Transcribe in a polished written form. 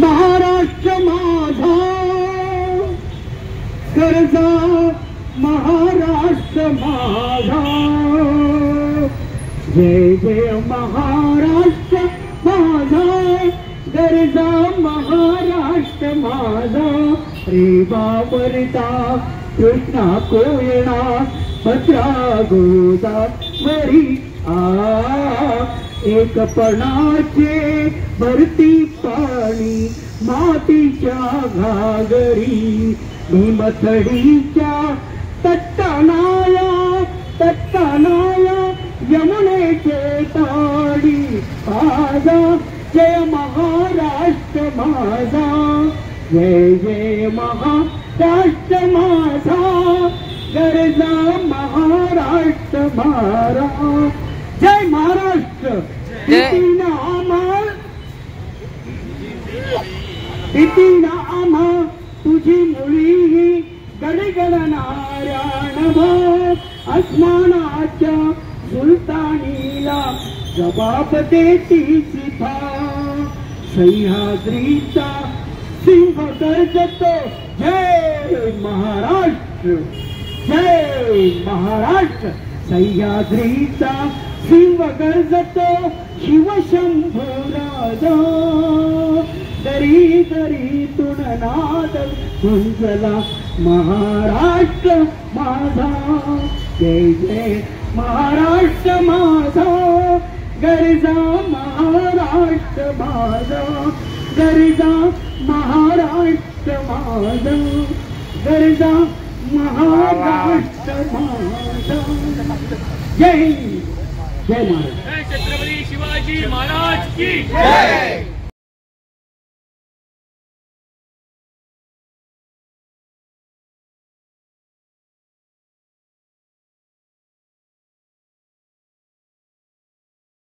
महाराष्ट्र माझा गरजा महाराष्ट्र माझा जय जय महाराष्ट्र माझा गरजा महाराष्ट्र माझा रे बाबरता कृष्णा कोयना भद्रा गोदावरी एकपणाचे भरती पाणी मातीच्या घागरी भीमथडीच्या तट्टानाया यमुनेचे ताडी माझा जय महाराष्ट्र माझा जय जय महाराष्ट्र माझा गरजा महाराष्ट्र मारा जय महाराष्ट्र इतिना आम्हा तुझी मुळी गडगडणाऱ्या नभा आसमानाच्या सुलतानीला जबाब देती सिथा सह्याद्रीचा सिंह गर्जतो जय महाराष्ट्र जय महाराष्ट्र सह्याद्रीचा शिव गर्जतो शिवशंभो राजा दरी दरीतून नाद गुंजला महाराष्ट्र माझा जय जय महाराष्ट्र माझा गरजा महाराष्ट्र माझा गरजा महाराष्ट्र माझा गरजा महाराष्ट्र माझा जय जय महाराज छत्रपती शिवाजी महाराज की जय।